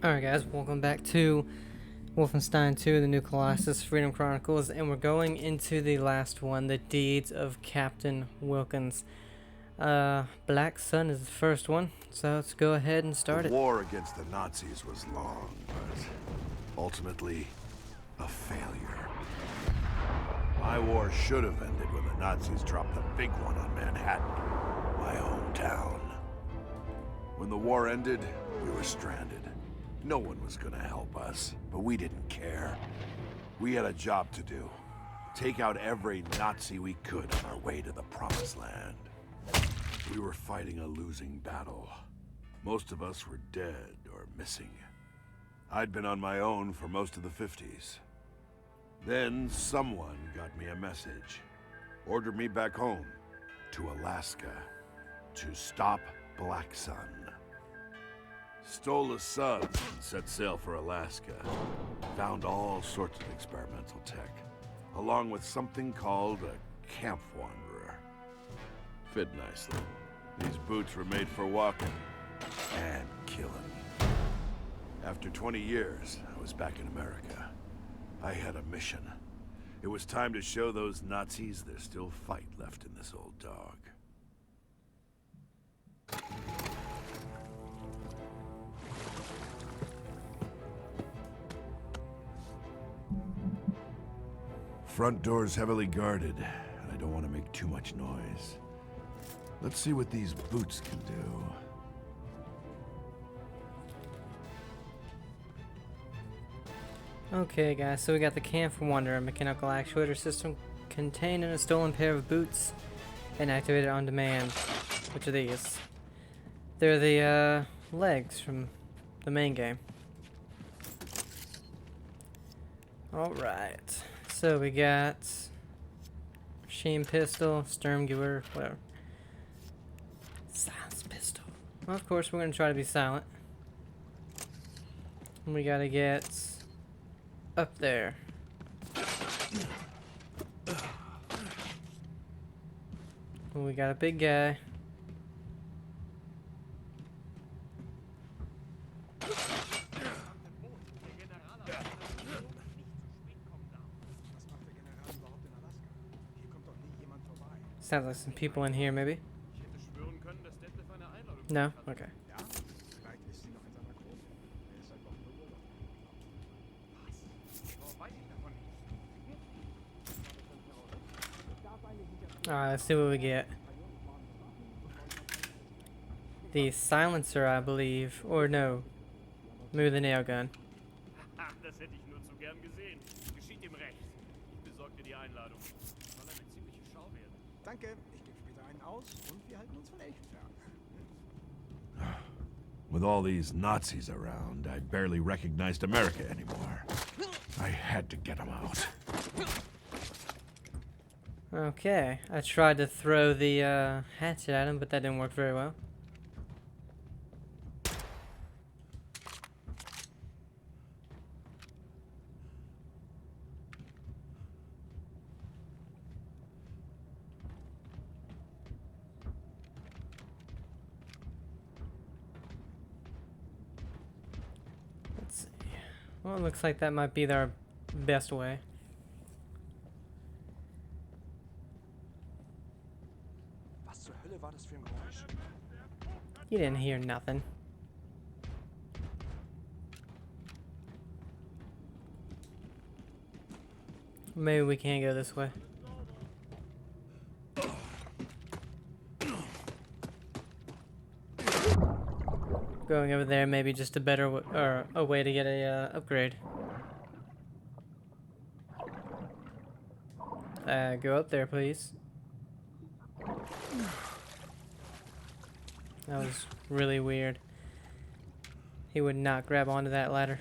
Alright guys, welcome back to Wolfenstein 2, the new Colossus, Freedom Chronicles, and we're going into the last one, the Deeds of Captain Wilkins. Black Sun is the first one, so let's go ahead and start it. The war against the Nazis was long, but ultimately a failure. My war should have ended when the Nazis dropped the big one on Manhattan, my hometown. When the war ended, we were stranded. No one was gonna help us, but we didn't care. We had a job to do. Take out every Nazi we could on our way to the Promised Land. We were fighting a losing battle. Most of us were dead or missing. I'd been on my own for most of the 50s. Then someone got me a message. Ordered me back home, to Alaska, to stop Black Sun. Stole a sub and set sail for Alaska. Found all sorts of experimental tech, along with something called a camp wanderer. Fit nicely. These boots were made for walking and killing. After 20 years, I was back in America. I had a mission. It was time to show those Nazis there's still fight left in this old dog. Front door's heavily guarded, and I don't want to make too much noise. Let's see what these boots can do. Okay guys, so we got the Camp Wanderer mechanical actuator system contained in a stolen pair of boots and activated on demand. Which are these? They're the legs from the main game. Alright, so we got machine pistol, Sturmgewehr, whatever. Silence pistol. Well, of course we're going to try to be silent. And we got to get up there. We got a big guy. Sounds like some people in here, maybe. No? Okay. Alright, let's see what we get. The silencer, I believe. Or no. Maybe the nail gun. Das hätte ich nur zu gern gesehen. Geschieht ihm recht. Ich besorge dir die Einladung. Soll eine ziemliche Schau werden. Danke, ich gebe später einen aus und wir halten uns von echt fern. With all these Nazis around, I barely recognized America anymore. I had to get them out. Okay, I tried to throw the hatchet at him, but that didn't work very well. Let's see. Well, it looks like that might be our best way. You didn't hear nothing. Maybe we can't go this way. Going over there may be just a better or a way to get a upgrade. Go up there, please. That was really weird. He would not grab onto that ladder.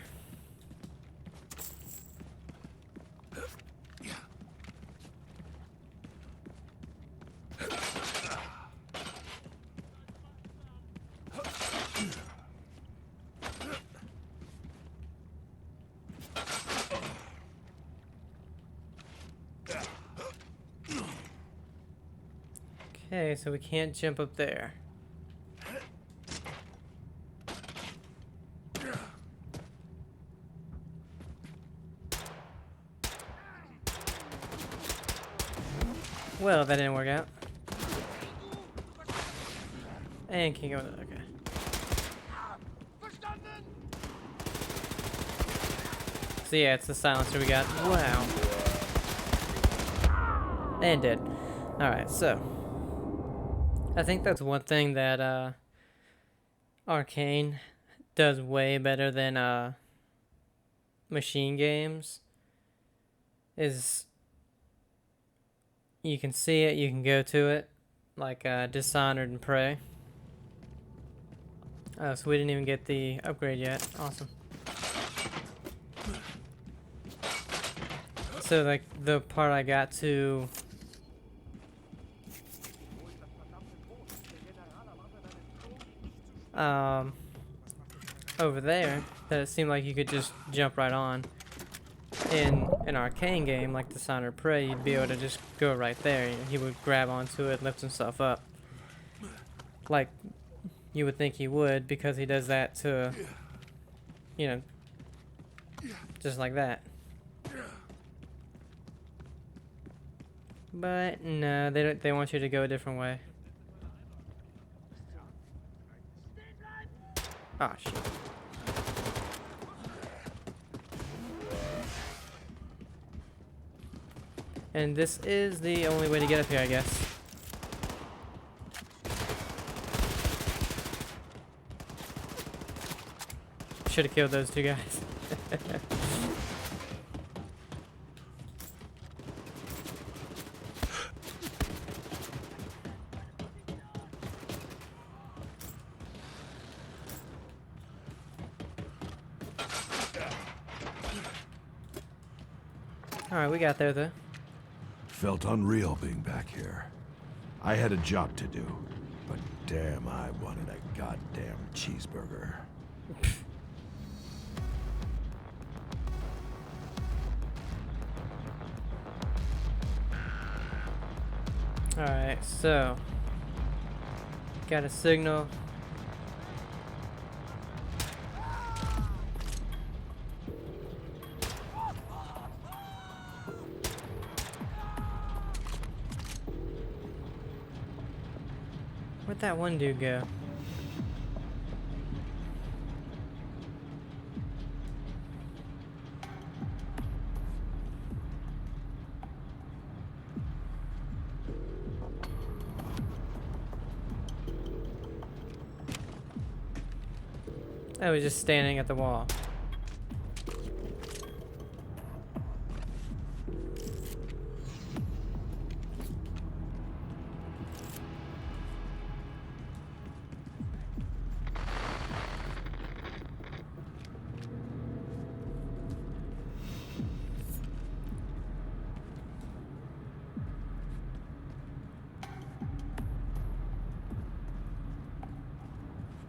Okay, so we can't jump up there. Well, that didn't work out. And can't go with it. Okay. So yeah, it's the silencer we got. Wow. And dead. Alright, so. I think that's one thing that Arcane does way better than machine games. Is you can see it, you can go to it. Like Dishonored and Prey. Oh, so we didn't even get the upgrade yet. Awesome. So like the part I got to over there, that it seemed like you could just jump right on. In an Arcane game like Dishonored Prey, you'd be able to just go right there. You know, he would grab onto it, lift himself up. Like you would think he would, because he does that to, you know, just like that. But no, they don't. They want you to go a different way. Ah, shit. And this is the only way to get up here, I guess. Should have killed those two guys. Alright, we got there though. Felt unreal being back here. I had a job to do, but damn, I wanted a goddamn cheeseburger. Alright, so got a signal. Where'd that one dude go? I was just standing at the wall.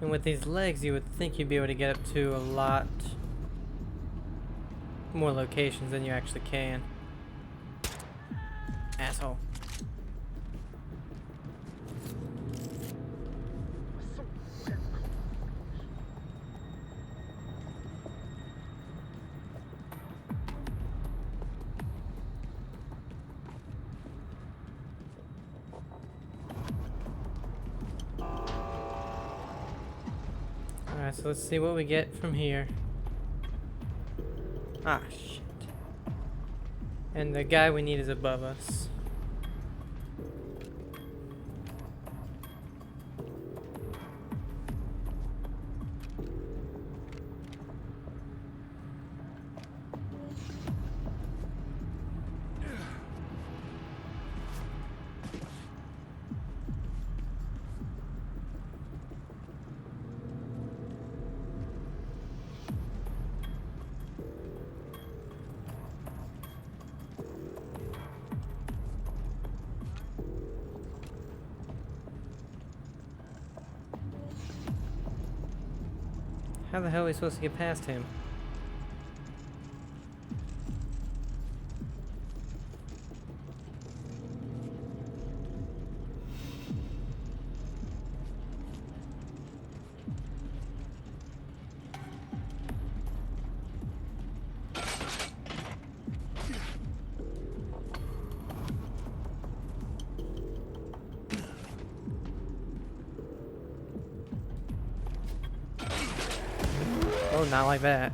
And with these legs, you would think you'd be able to get up to a lot more locations than you actually can. Asshole. Alright, so let's see what we get from here. Ah, shit. And the guy we need is above us. How the hell are we supposed to get past him? Oh, not like that.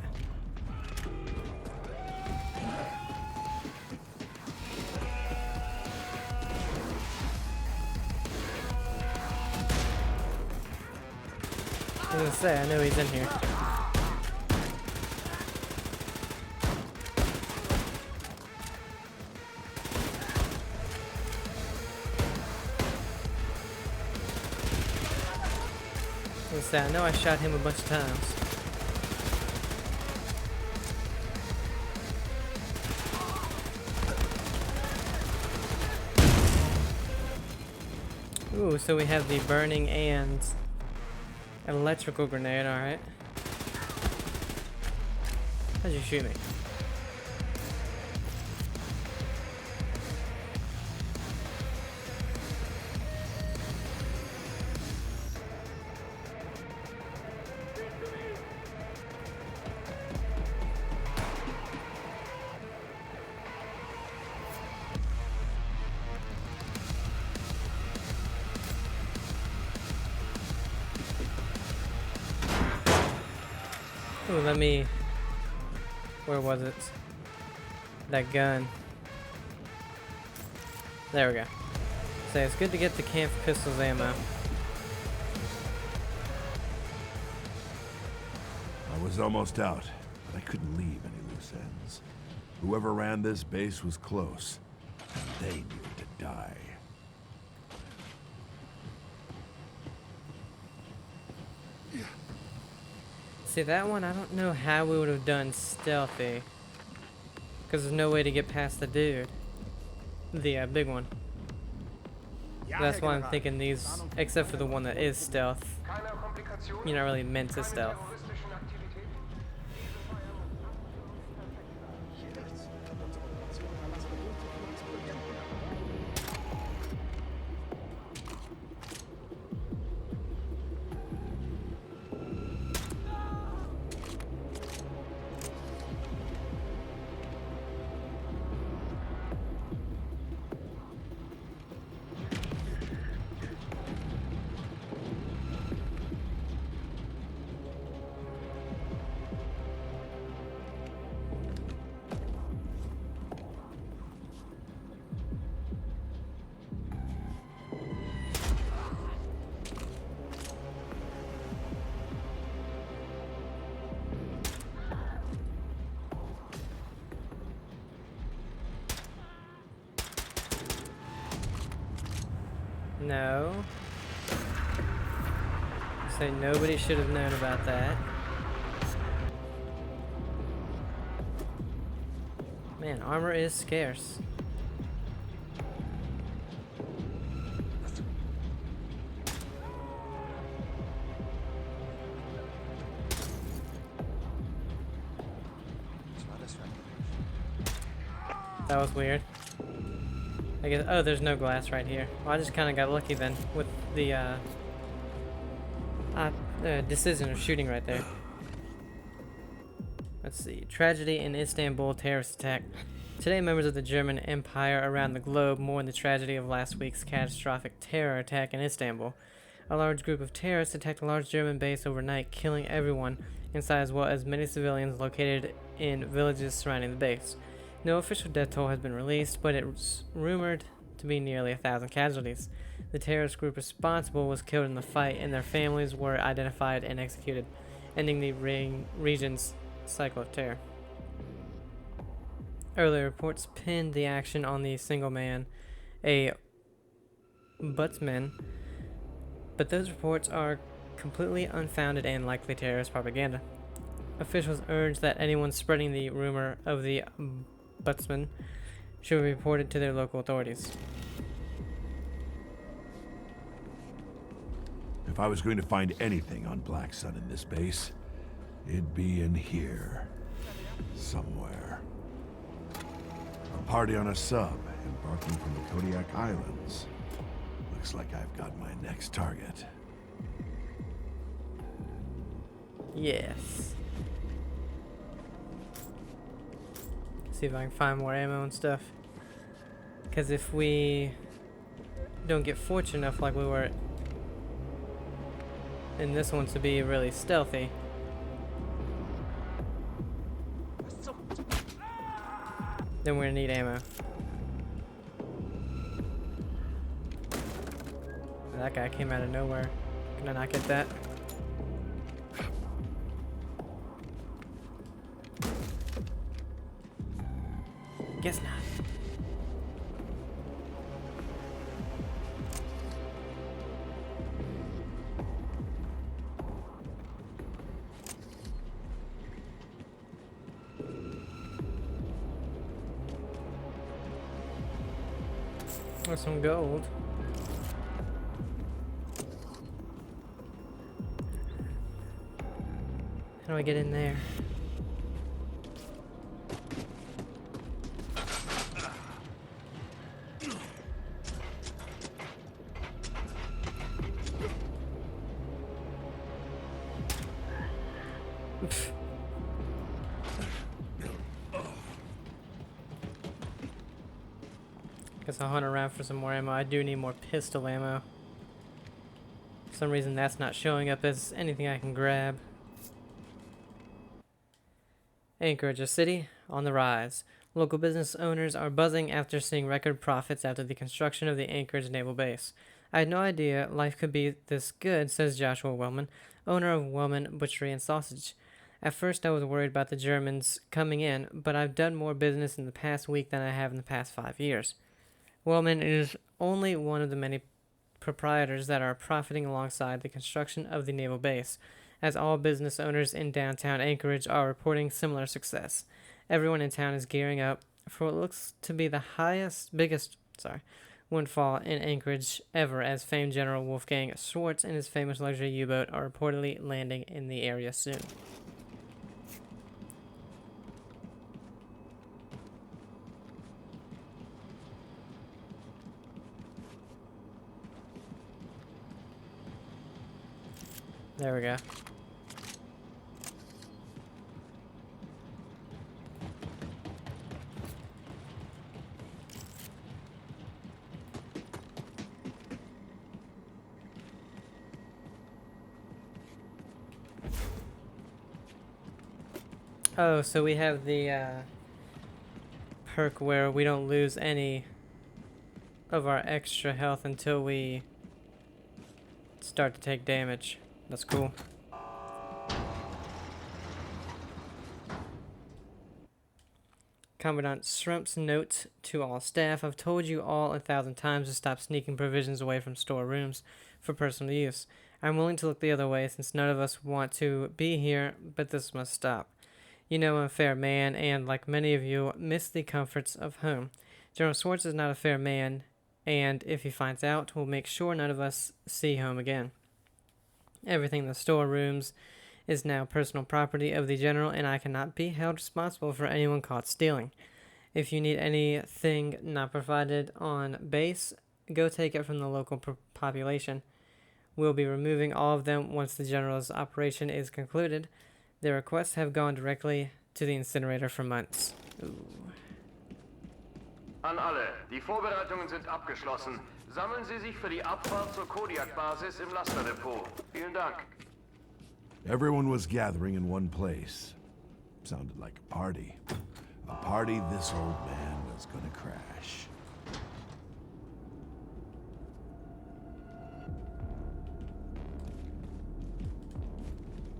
I was gonna say, I know he's in here. I was gonna say, I know I shot him a bunch of times. Ooh, so we have the burning and electrical grenade, alright. How'd you shoot me? Ooh, let me... Where was it? That gun. There we go. So it's good to get the camp pistols ammo. I was almost out, but I couldn't leave any loose ends. Whoever ran this base was close, and they needed to die. See, that one, I don't know how we would have done stealthy. Because there's no way to get past the dude. The big one. That's why I'm thinking these, except for the one that is stealth, you're not really meant to stealth. No. Say nobody should have known about that. Man, armor is scarce. That was weird. I guess, oh, there's no glass right here. Well, I just kind of got lucky then with the decision of shooting right there. Let's see. Tragedy in Istanbul terrorist attack. Today, members of the German Empire around the globe mourn the tragedy of last week's catastrophic terror attack in Istanbul. A large group of terrorists attacked a large German base overnight, killing everyone inside as well as many civilians located in villages surrounding the base. No official death toll has been released, but it's rumored to be nearly 1,000 casualties. The terrorist group responsible was killed in the fight, and their families were identified and executed, ending the region's cycle of terror. Earlier reports pinned the action on the single man, a Butzman, but those reports are completely unfounded and likely terrorist propaganda. Officials urge that anyone spreading the rumor of the Butzman should be reported to their local authorities. If I was going to find anything on Black Sun in this base, it'd be in here. Somewhere. A party on a sub, embarking from the Kodiak Islands. Looks like I've got my next target. Yes. See if I can find more ammo and stuff. Because if we don't get fortunate enough like we were in this one to be really stealthy, then we're gonna need ammo. That guy came out of nowhere. Can I not get that? Guess not. Or some gold. How do I get in there? Guess I'll hunt around for some more ammo. I do need more pistol ammo. For some reason that's not showing up as anything I can grab. Anchorage, a city on the rise. Local business owners are buzzing after seeing record profits after the construction of the Anchorage Naval Base. I had no idea life could be this good, says Joshua Wellman, owner of Wellman Butchery and Sausage. At first I was worried about the Germans coming in, but I've done more business in the past week than I have in the past 5 years. Wellman is only one of the many proprietors that are profiting alongside the construction of the naval base, as all business owners in downtown Anchorage are reporting similar success. Everyone in town is gearing up for what looks to be the biggest windfall in Anchorage ever, as famed General Wolfgang Schwartz and his famous luxury U-boat are reportedly landing in the area soon. There we go. Oh, so we have the perk where we don't lose any of our extra health until we start to take damage. That's cool. Commandant Shrimp's note to all staff. I've told you all 1,000 times to stop sneaking provisions away from storerooms for personal use. I'm willing to look the other way since none of us want to be here, but this must stop. You know I'm a fair man and, like many of you, miss the comforts of home. General Schwartz is not a fair man, and if he finds out, we'll make sure none of us see home again. Everything in the storerooms is now personal property of the General, and I cannot be held responsible for anyone caught stealing. If you need anything not provided on base, go take it from the local population. We'll be removing all of them once the General's operation is concluded. The requests have gone directly to the incinerator for months. Ooh. An alle, die Vorbereitungen sind abgeschlossen. Sammeln Sie sich für die Abfahrt zur Kodiak-Basis im Lasterdepot. Vielen Dank. Everyone was gathering in one place. Sounded like a party. A party this old man was gonna crash.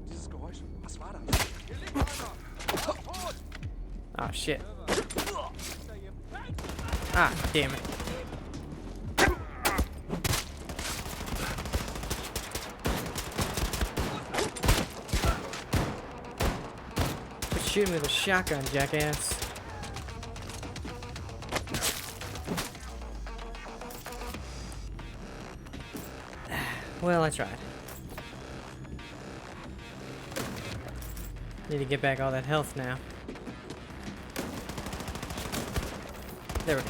Dieses Geräusch, was war das? Hier liegt einer! Tot! Ah, shit. Ah, damn it. Quit shooting with a shotgun, jackass. Well, I tried. Need to get back all that health now. There we go.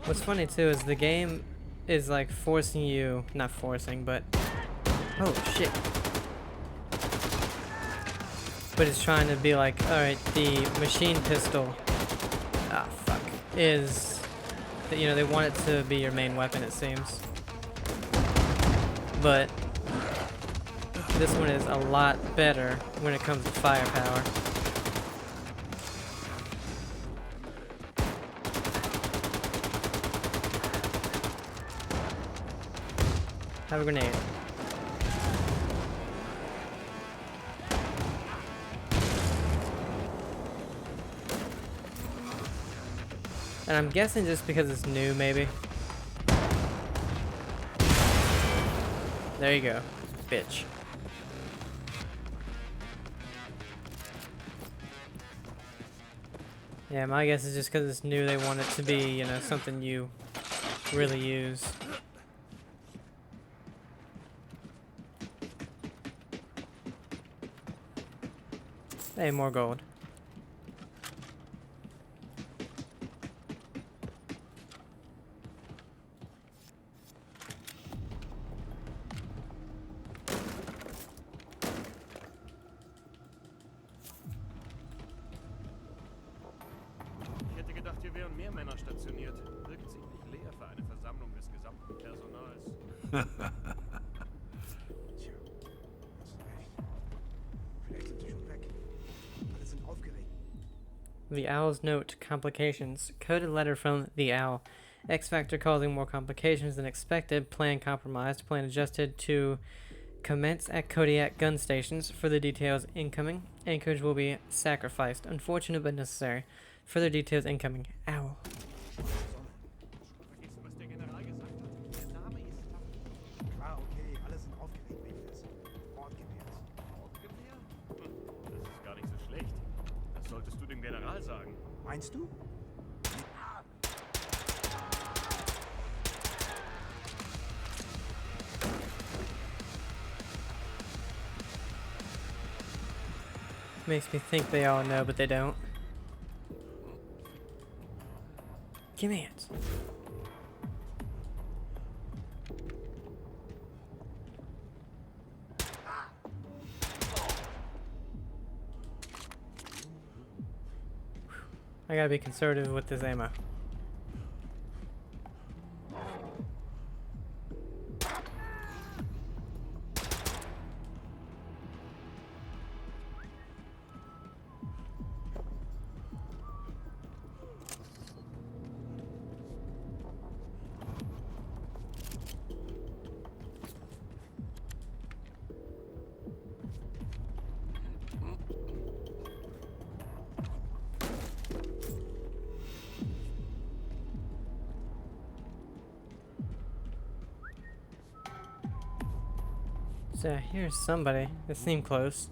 What's funny too is the game is like forcing you, not forcing, but oh shit. But it's trying to be like, alright, the machine pistol, fuck, is, you know, they want it to be your main weapon, it seems. But this one is a lot better when it comes to firepower. Have a grenade. And I'm guessing just because it's new, maybe. There you go, bitch. Yeah, my guess is just because it's new, they want it to be, you know, something you really use. Hey, more gold. Ich hätte gedacht, hier wären mehr Männer stationiert. Wirkt ziemlich leer für eine Versammlung des gesamten Personals. Tja, hast recht. Vielleicht sind sie schon weg. Alle sind aufgeregt. The Owl's Note, Complications. Coded letter from the Owl. X Factor causing more complications than expected. Plan compromised. Plan adjusted to commence at Kodiak gun stations. Further details incoming. Anchorage will be sacrificed. Unfortunate but necessary. Further details incoming. Owl. Vergessen, was der General gesagt hat. Der Name ist Waffen. Klar, okay, alle sind aufgeregt wegen des Mordgewehrs. Mordgewehr? Das ist gar nicht so schlecht. Das solltest du dem General sagen. Meinst du? Makes me think they all know, but they don't. Give me it. I gotta be conservative with this ammo. So here's somebody. They seem close.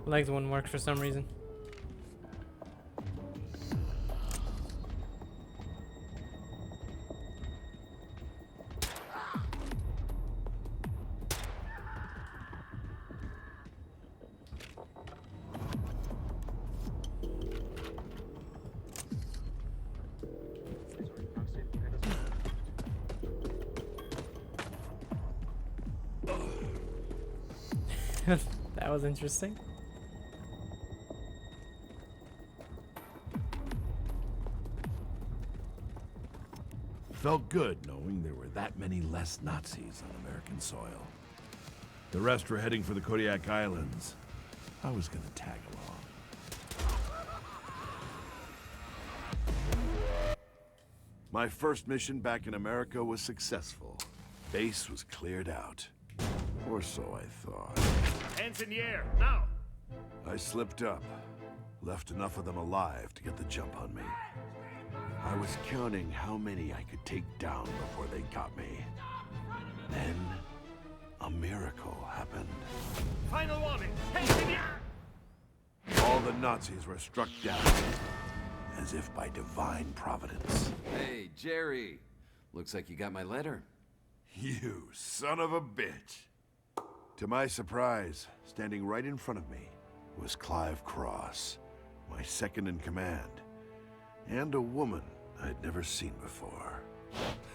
Legs wouldn't work for some reason. That was interesting. Felt good knowing there were that many less Nazis on American soil. The rest were heading for the Kodiak Islands. I was gonna tag along. My first mission back in America was successful. Base was cleared out. Or so I thought. Hands in the air, now! I slipped up. Left enough of them alive to get the jump on me. I was counting how many I could take down before they got me. Then, a miracle happened. Final warning! Hey, Senior! All the Nazis were struck down, as if by divine providence. Hey, Jerry. Looks like you got my letter. You son of a bitch. To my surprise, standing right in front of me was Clive Cross, my second in command, and a woman I'd never seen before.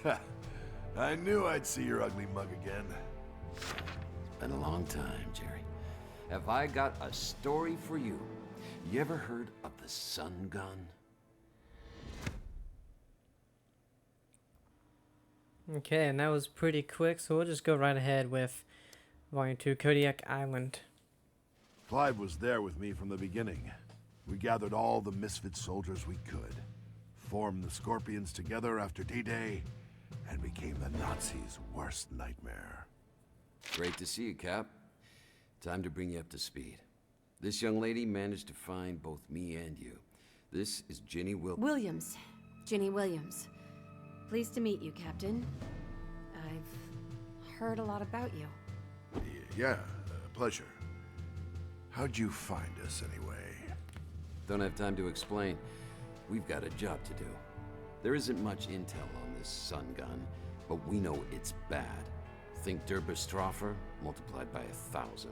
Ha! I knew I'd see your ugly mug again. It's been a long time, Jerry. Have I got a story for you? You ever heard of the sun gun? Okay, and that was pretty quick, so we'll just go right ahead with Volume 2, Kodiak Island. Clive was there with me from the beginning. We gathered all the misfit soldiers we could, formed the Scorpions together after D-Day, and became the Nazis' worst nightmare. Great to see you, Cap. Time to bring you up to speed. This young lady managed to find both me and you. This is Ginny Williams. Ginny Williams. Pleased to meet you, Captain. I've heard a lot about you. Yeah, pleasure. How'd you find us, anyway? Don't have time to explain. We've got a job to do. There isn't much intel on this sun gun, but we know it's bad. Think Derbestroffer multiplied by 1,000.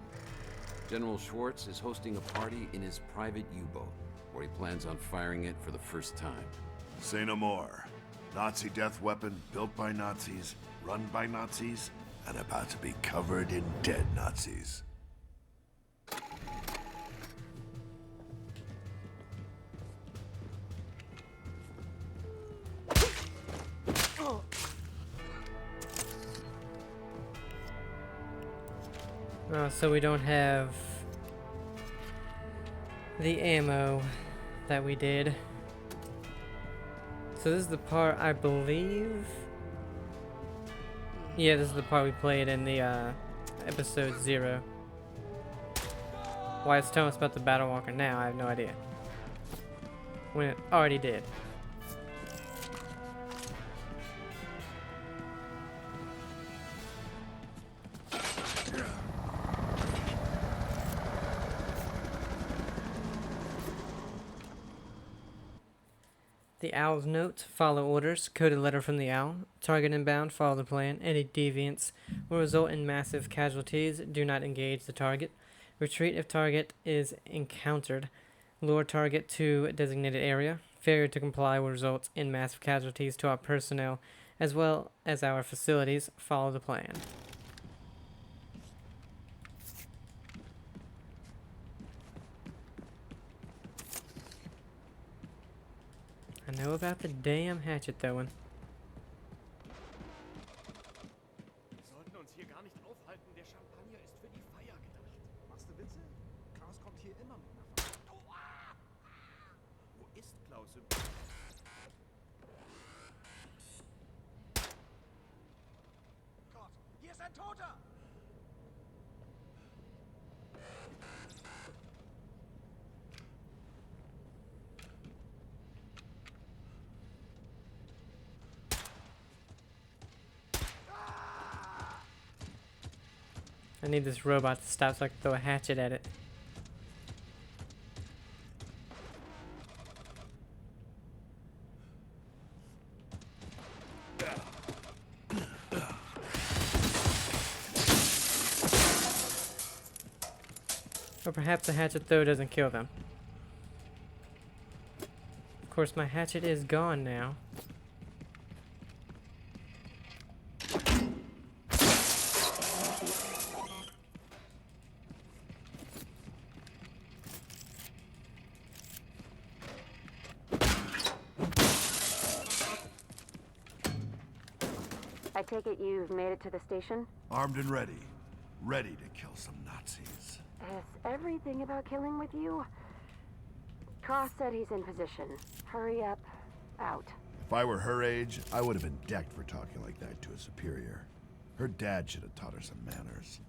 General Schwartz is hosting a party in his private U-boat, where he plans on firing it for the first time. Say no more. Nazi death weapon built by Nazis, run by Nazis, and about to be covered in dead Nazis. So we don't have the ammo that we did. So this is the part, I believe. Yeah, this is the part we played in the episode 0. Why it's telling us about the Battle Walker now, I have no idea. When it already did. The Owl's note, follow orders, coded letter from the Owl. Target inbound, follow the plan. Any deviance will result in massive casualties. Do not engage the target. Retreat if target is encountered. Lure target to designated area. Failure to comply will result in massive casualties to our personnel as well as our facilities. Follow the plan. I know about the damn hatchet throwing. Wir sollten uns hier gar nicht aufhalten. Der Champagner ist für die Feier gedacht. Machst du Witze? Klaus kommt hier immer mit einer Feier. Wo ist Klaus? Gott, hier ist ein Toter! I need this robot to stop so I can throw a hatchet at it. Or perhaps a hatchet throw doesn't kill them. Of course, my hatchet is gone now. I take it you've made it to the station? Armed and ready. Ready to kill some Nazis. Is everything about killing with you? Cross said he's in position. Hurry up. Out. If I were her age, I would have been decked for talking like that to a superior. Her dad should have taught her some manners.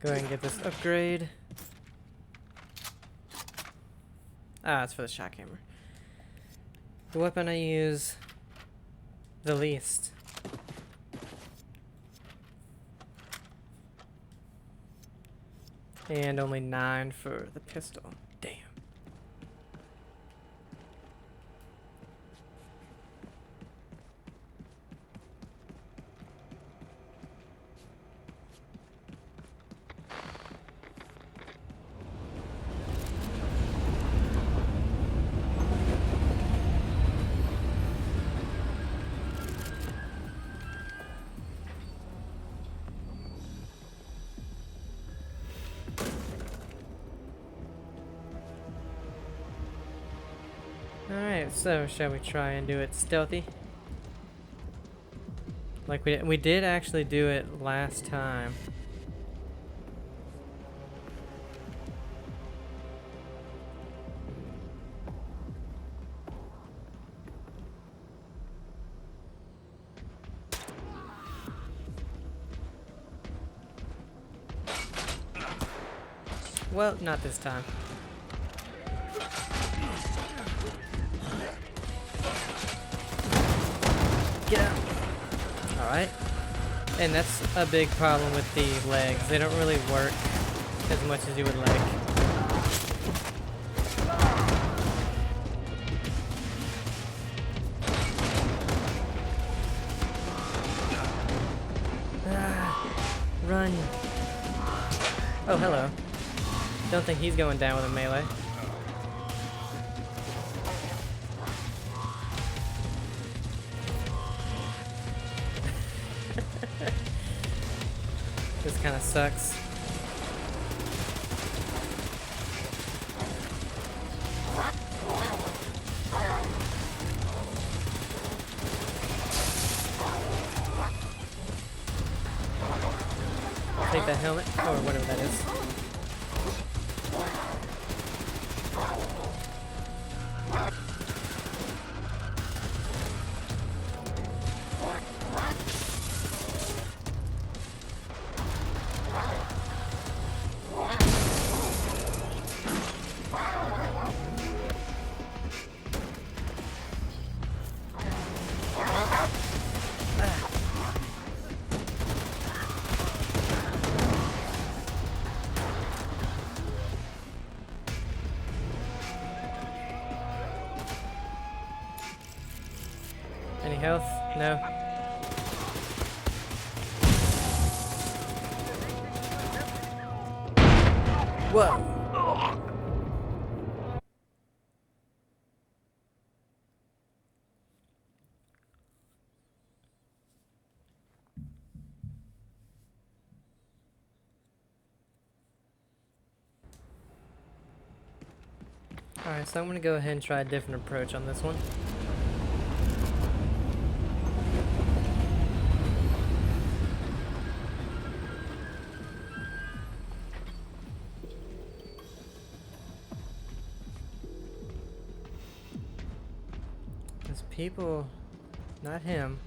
Go ahead and get this upgrade. Ah, it's for the shock hammer. the weapon I use the least. And only 9 for the pistol. Damn. Alright, so shall we try and do it stealthy? Like we did actually do it last time. Well, not this time. Get out. Alright. And that's a big problem with the legs. They don't really work as much as you would like. Run. Oh, hello. Don't think he's going down with a melee. This kind of sucks. Take that helmet, or whatever that is. Any health? No. Whoa. Alright, so I'm gonna go ahead and try a different approach on this one. People, not him.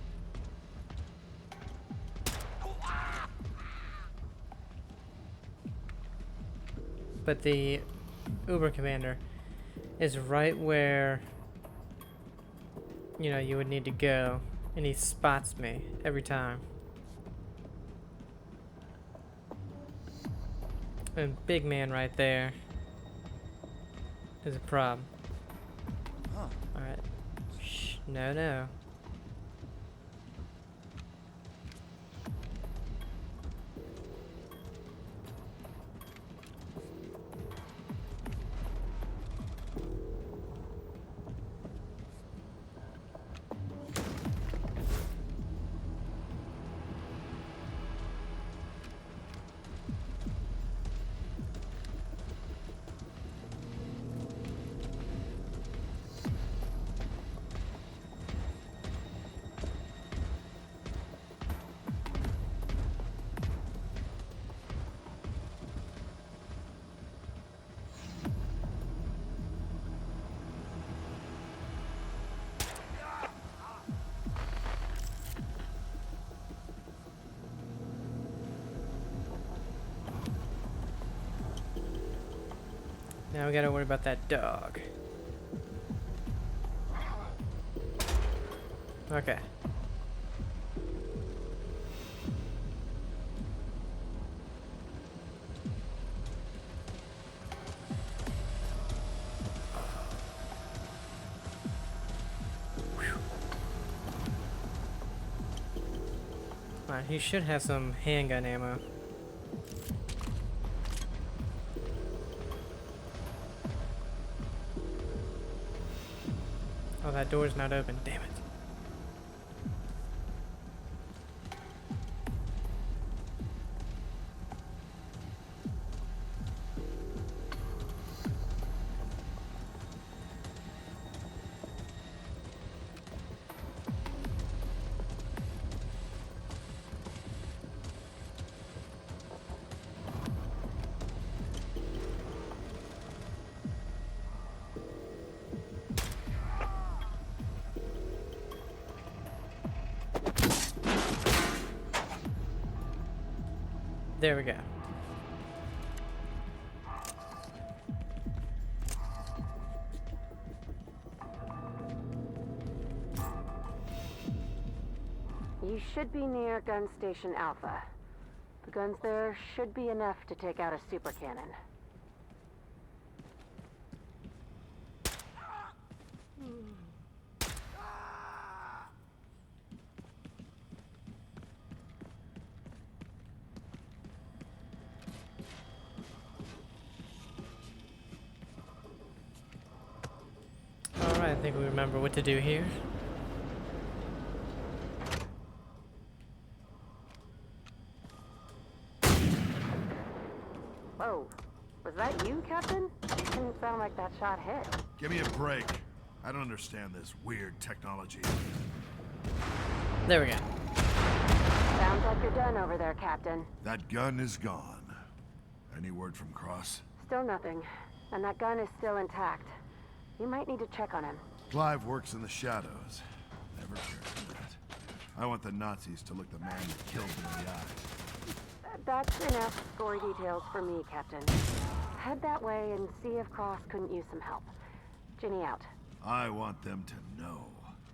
But the Uber commander is right where, you know, you would need to go, and he spots me every time. And big man right there is a problem. Alright. No, no. Now we gotta worry about that dog. Okay. Alright, he should have some handgun ammo. Oh, that door's not open. Damn it. There we go. You should be near Gun Station Alpha. The guns there should be enough to take out a super cannon. Alright, I think we remember what to do here. Whoa, was that you, Captain? Didn't sound like that shot hit. Give me a break. I don't understand this weird technology. There we go. Sounds like you're done over there, Captain. That gun is gone. Any word from Cross? Still nothing. And that gun is still intact. You might need to check on him. Clive works in the shadows. Never cared for that. I want the Nazis to look the man that killed them in the eye. That's enough gory details for me, Captain. Head that way and see if Cross couldn't use some help. Ginny out. I want them to know.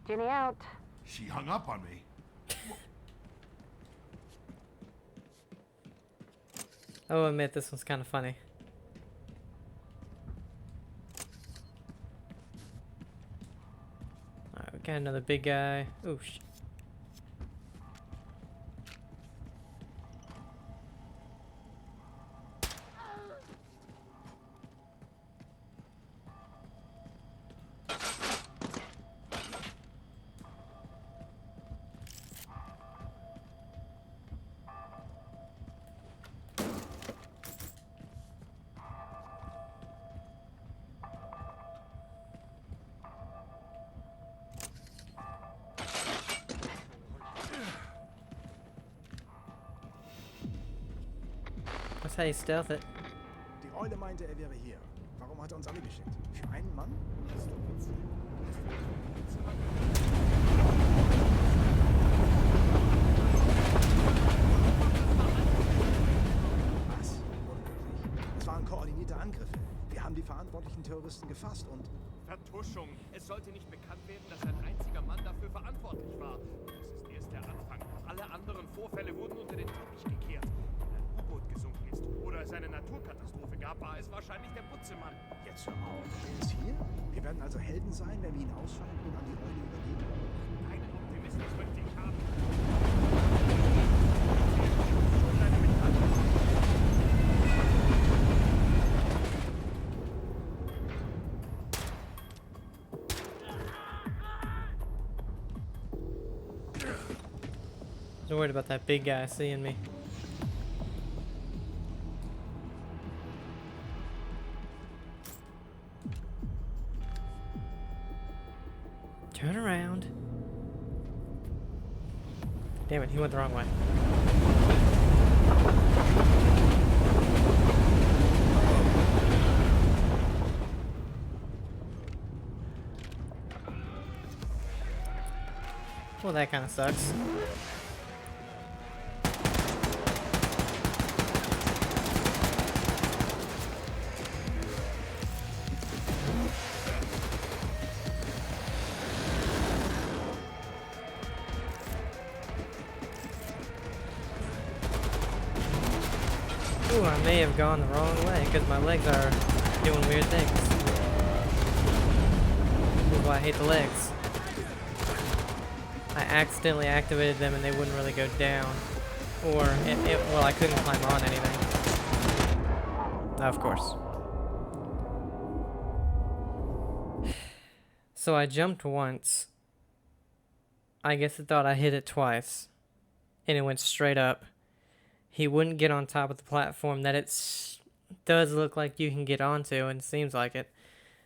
Ginny out. She hung up on me. I'll admit this one's kind of funny. Alright, we got another big guy. Ooh, shit. That's how you stealth it. Die Eule meinte, er wäre hier. Warum hat er uns alle geschickt? Für einen Mann? Was? Unmöglich. Es waren koordinierte Angriffe. Wir haben die verantwortlichen Terroristen gefasst und... Vertuschung. Es sollte nicht bekannt werden, dass ein einziger Mann dafür verantwortlich war. Das ist erst der Anfang. Alle anderen Vorfälle wurden unter den Teppich gekehrt. Wenn ein U-Boot gesunken ist oder es eine Naturkatastrophe gab, war es wahrscheinlich der Butzemann. Jetzt hör auf. Er ist hier? Wir werden also Helden sein, wenn wir ihn ausfallen und an die Eule übergeben? Einen Optimismus möchte ich haben. Schon deine Mitteilung. I was worried about that big guy seeing me. Turn around. Damn it, he went the wrong way. Well, that kind of sucks. Ooh, I may have gone the wrong way because my legs are doing weird things. This is why I hate the legs. I accidentally activated them and they wouldn't really go down. Or, well, I couldn't climb on anything. Of course. So I jumped once. I guess it thought I hit it twice. And it went straight up. He wouldn't get on top of the platform that it does look like you can get onto, and seems like it.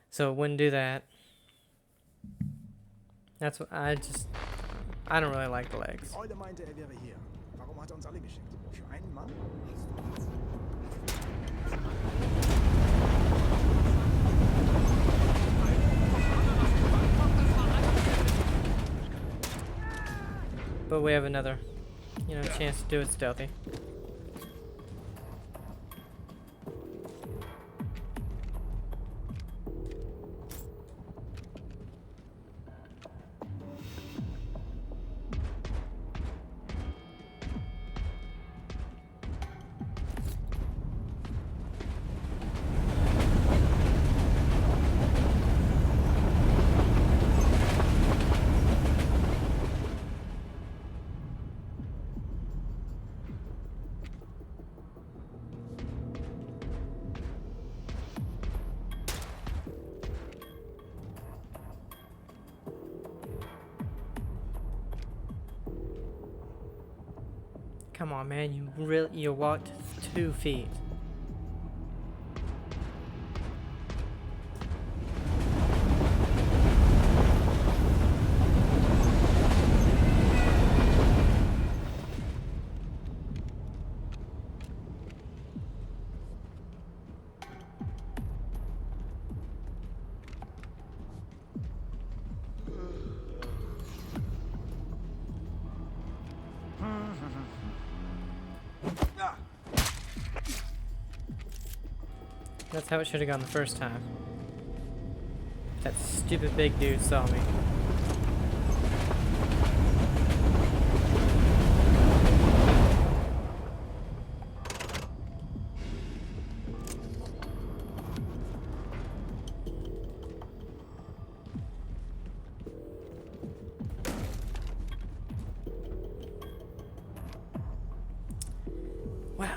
So it wouldn't do that. That's what I don't really like the legs. Eule meinte, er wäre hier. Warum hat er uns alle geschickt? Für einen Mann? But we have another, chance to do it stealthy. Come on, man, you walked 2 feet. That's how it should have gone the first time. That stupid big dude saw me. Wow.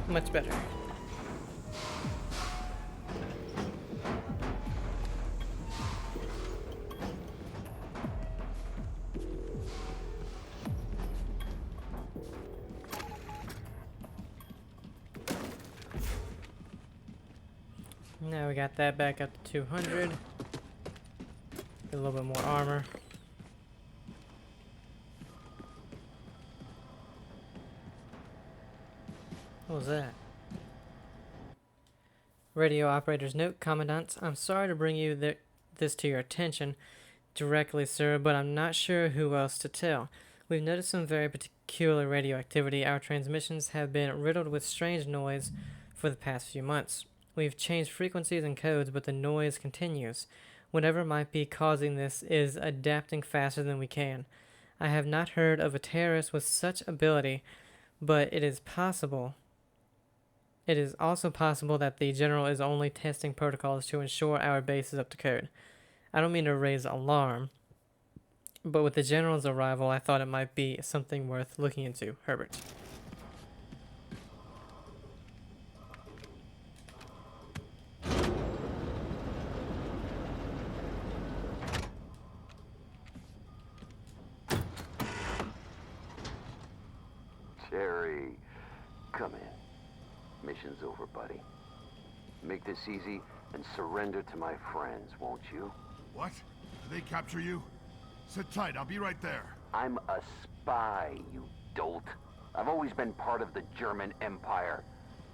Much better. Now we got that back up to 200. Get a little bit more armor. What was that? Radio operator's note, Commandant. I'm sorry to bring you this to your attention directly, sir, but I'm not sure who else to tell. We've noticed some very peculiar radioactivity. Our transmissions have been riddled with strange noise for the past few months. We've changed frequencies and codes, but the noise continues. Whatever might be causing this is adapting faster than we can. I have not heard of a terrorist with such ability, but it is possible. It is also possible that the General is only testing protocols to ensure our base is up to code. I don't mean to raise alarm, but with the General's arrival, I thought it might be something worth looking into. Herbert. Jerry, come in. Mission's over, buddy. Make this easy and surrender to my friends, won't you? What? Did they capture you? Sit tight, I'll be right there. I'm a spy, you dolt. I've always been part of the German Empire.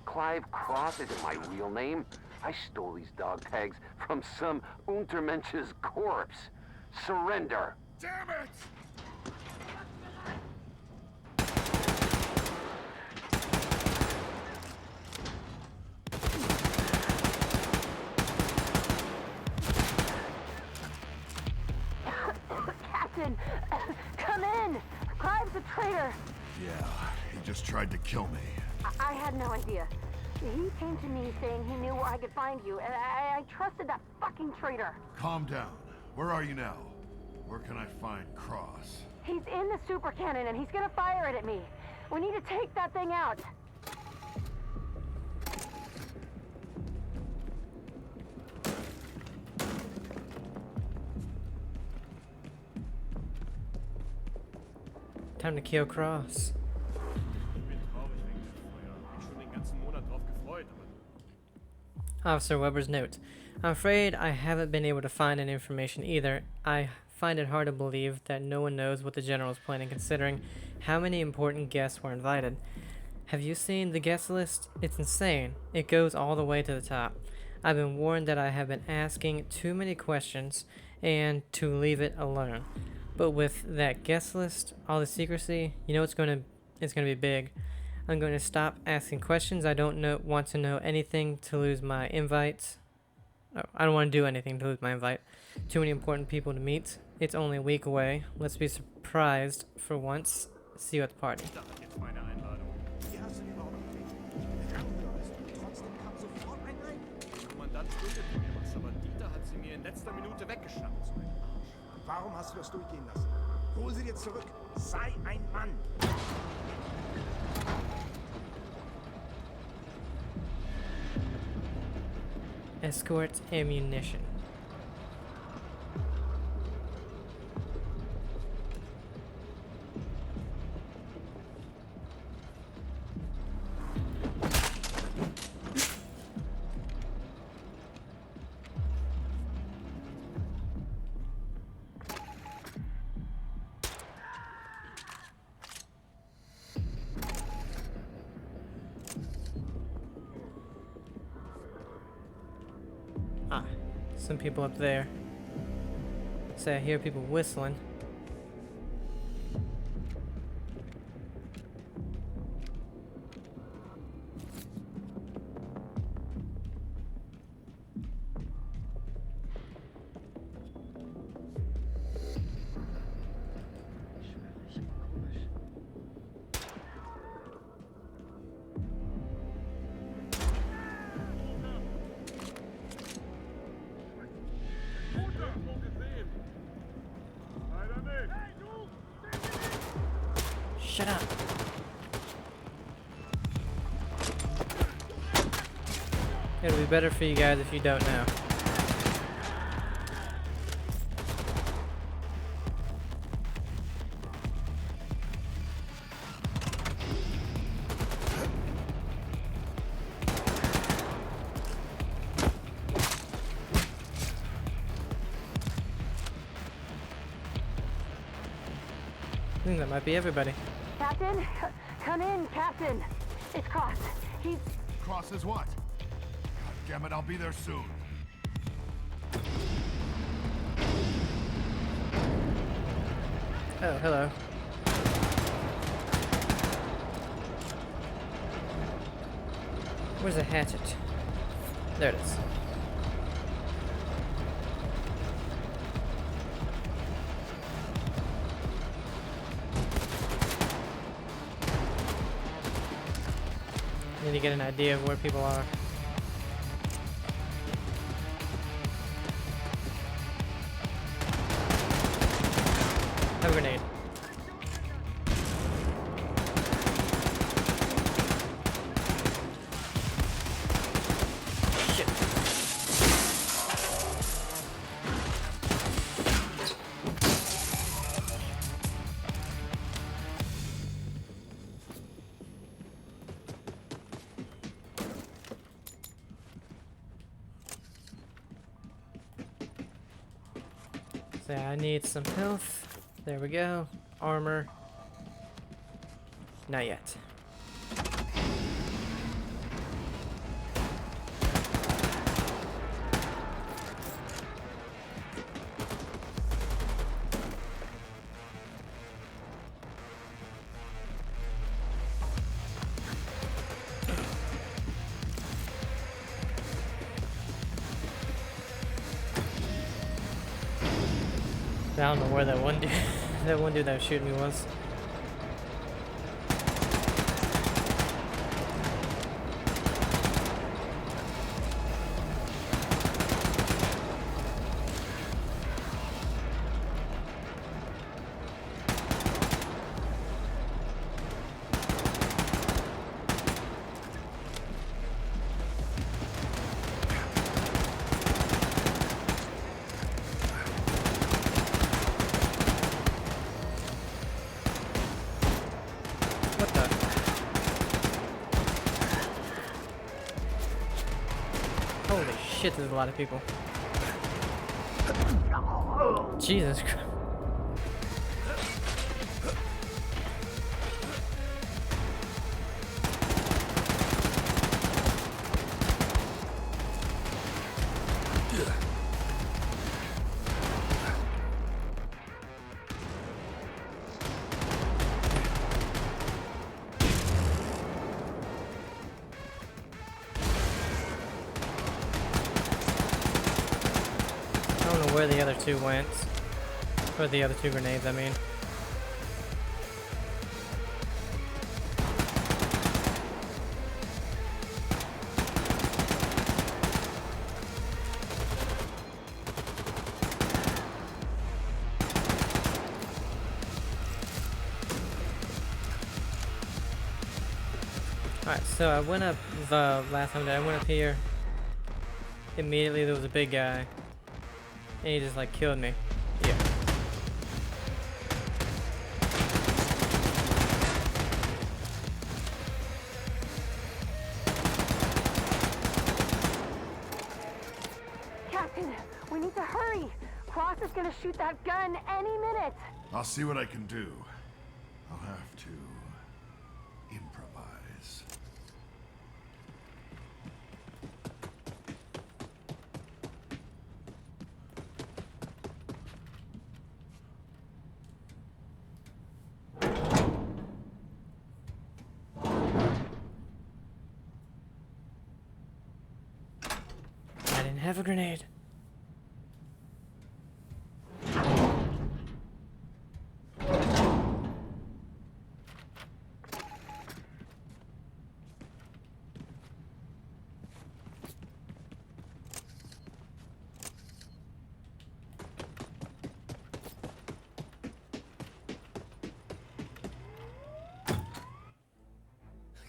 Clive Cross isn't my real name. I stole these dog tags from some Untermensch's corpse. Surrender. Damn it! Captain, come in. Clive's a traitor. Yeah, he just tried to kill me. I had no idea. He came to me saying he knew where I could find you, and I trusted that fucking traitor. Calm down. Where are you now? Where can I find Cross? He's in the super cannon, and he's gonna fire it at me. We need to take that thing out. Time to kill Cross. Ich bin traurig wegen dem Feuer. Mich schon den ganzen Monat drauf gefreut, aber Officer Weber's note. I'm afraid I haven't been able to find any information either. I find it hard to believe that no one knows what the General is planning, considering how many important guests were invited. Have you seen the guest list? It's insane. It goes all the way to the top. I've been warned that I have been asking too many questions and to leave it alone. But with that guest list, all the secrecy, you know it's gonna be big. I'm going to stop asking questions. I don't want to know anything to lose my invite. Oh, I don't want to do anything to lose my invite. Too many important people to meet. It's only a week away. Let's be surprised for once. See you at the party. da hat jetzt meine Einladung. Wie hast du ihn überhaupt gekriegt? Der Krankenhaus. Trotzdem kam sofort ein Nein. Der Kommandant schuldete mir was, aber Dieter hat sie mir in letzter Minute weggeschnappt. So ein Arsch. Warum hast du das durchgehen lassen? Hol sie dir zurück. Sei ein Mann. Escort ammunition. Ah, some people up there. Say I hear people whistling. Shut up. It'll be better for you guys if you don't know. I think that might be everybody. Captain, come in, Captain. It's Cross. He's... Cross is what? God Damn it, I'll be there soon. Oh, hello. Where's the hatchet? There it is. Need to get an idea of where people are. Have a grenade. Shit. So I need some health. There we go. Armor. Not yet. I don't know where that one dude, that one dude that was shooting me was. What the? Holy shit, there's a lot of people. Jesus Christ. I don't know where the other two went. Or the other two grenades, I mean. Alright, so I went up the last time that I went up here. Immediately there was a big guy. And he just like killed me. Yeah. Captain, we need to hurry. Cross is gonna shoot that gun any minute. I'll see what I can do. I'll have to improvise. I didn't have a grenade.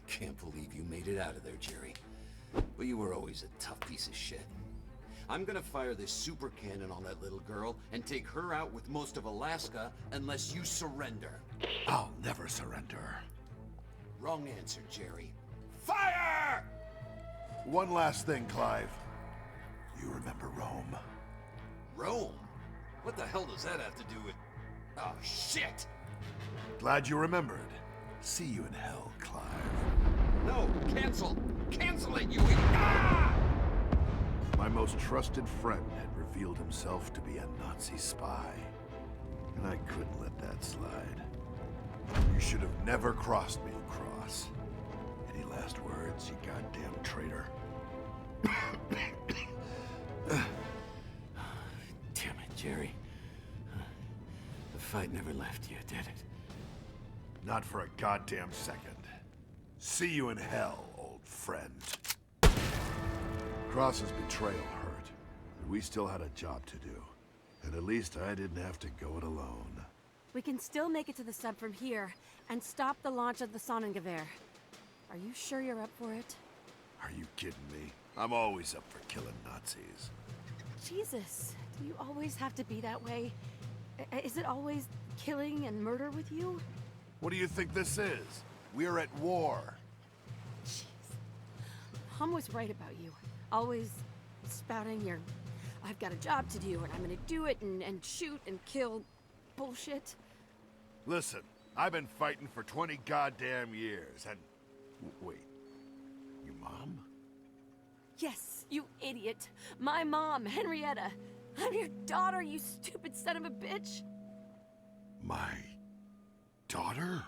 Can't believe you made it out of there, Jerry. But you were always a tough piece of shit. I'm gonna fire this super cannon on that little girl and take her out with most of Alaska unless you surrender. I'll never surrender. Wrong answer, Jerry. Fire! One last thing, Clive. You remember Rome? Rome? What the hell does that have to do with... Oh, shit! Glad you remembered. See you in hell, Clive. No, cancel! Cancel it, you idiot! Ah! My most trusted friend had revealed himself to be a Nazi spy. And I couldn't let that slide. You should have never crossed me, Cross. Any last words, you goddamn traitor? Damn it, Jerry. The fight never left you, did it? Not for a goddamn second. See you in hell, old friend. Cross's betrayal hurt, but we still had a job to do. And at least I didn't have to go it alone. We can still make it to the sub from here and stop the launch of the Sonnengewehr. Are you sure you're up for it? Are you kidding me? I'm always up for killing Nazis. Jesus, do you always have to be that way? Is it always killing and murder with you? What do you think this is? We're at war. Jeez. Mom was right about you. Always spouting your, I've got a job to do and I'm gonna do it and shoot and kill bullshit. Listen, I've been fighting for 20 goddamn years, and... Wait. Your mom? Yes, you idiot. My mom, Henrietta. I'm your daughter, you stupid son of a bitch. My... daughter?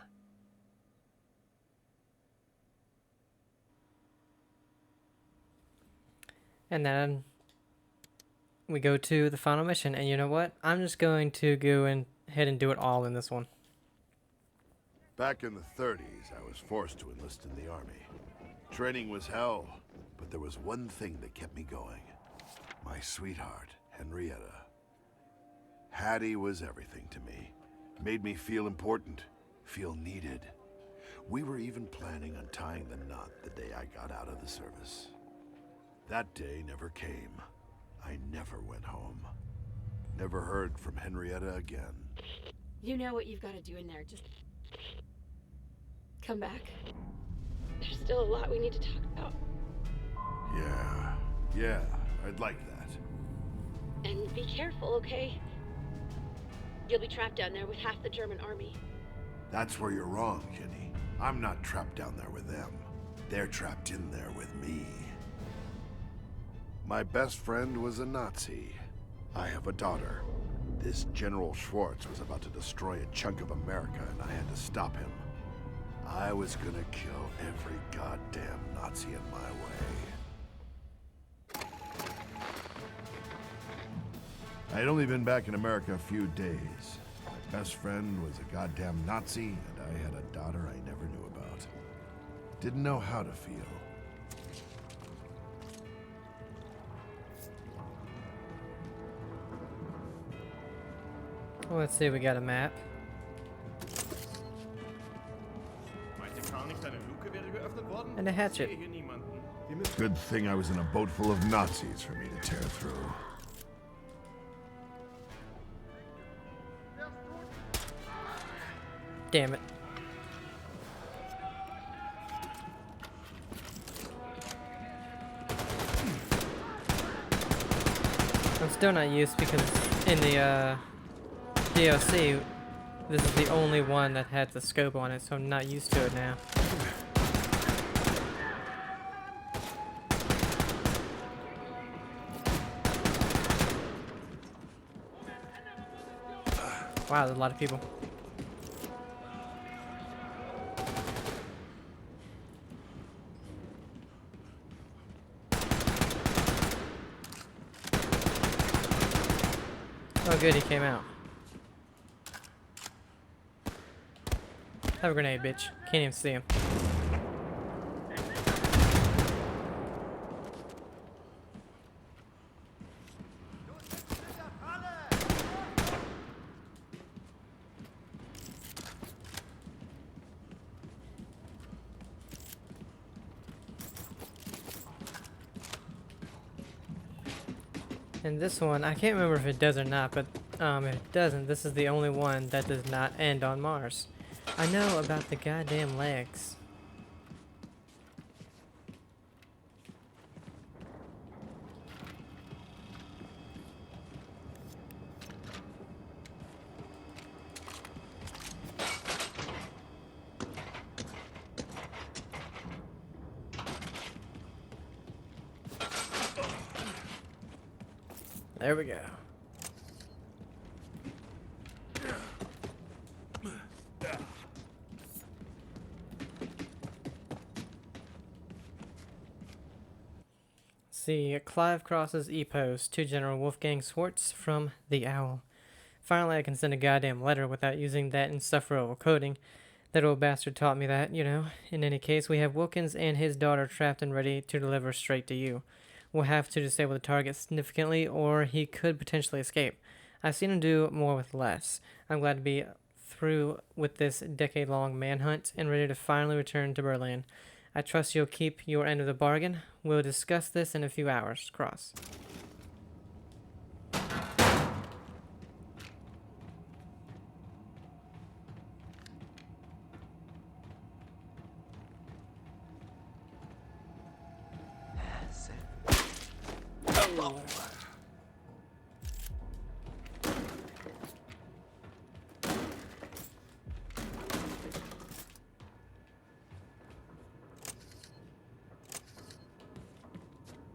And then we go to the final mission, and you know what? I'm just going to go ahead and do it all in this one. Back in the 30s, I was forced to enlist in the army. Training was hell, but there was one thing that kept me going. My sweetheart, Henrietta. Hattie was everything to me. Made me feel important, feel needed. We were even planning on tying the knot the day I got out of the service. That day never came. I never went home. Never heard from Henrietta again. You know what you've got to do in there. Just come back. There's still a lot we need to talk about. Yeah, I'd like that. And be careful, okay? You'll be trapped down there with half the German army. That's where you're wrong, Jenny. I'm not trapped down there with them. They're trapped in there with me. My best friend was a Nazi. I have a daughter. This General Schwartz was about to destroy a chunk of America, and I had to stop him. I was gonna kill every goddamn Nazi in my way. I had only been back in America a few days. My best friend was a goddamn Nazi, and I had a daughter I never knew about. Didn't know how to feel. Well, let's see, we got a map. Meinte gar nicht, deine Luke wäre geöffnet worden? And a hatchet. Ich sehe hier niemanden. Good thing I was in a boat full of Nazis for me to tear through. Damn it. I'm still not used because in the DLC, this is the only one that had the scope on it, so I'm not used to it now. Wow, there's a lot of people. Oh good, he came out. Have a grenade, bitch. Can't even see him. And this one, I can't remember if it does or not, but if it doesn't, this is the only one that does not end on Mars. I know about the goddamn legs. There we go. See, Clive crosses E-Post to General Wolfgang Schwartz from the Owl. Finally, I can send a goddamn letter without using that insufferable coding. That old bastard taught me that, you know. In any case, we have Wilkins and his daughter trapped and ready to deliver straight to you. We'll have to disable the target significantly, or he could potentially escape. I've seen him do more with less. I'm glad to be through with this decade-long manhunt and ready to finally return to Berlin. I trust you'll keep your end of the bargain. We'll discuss this in a few hours. Cross.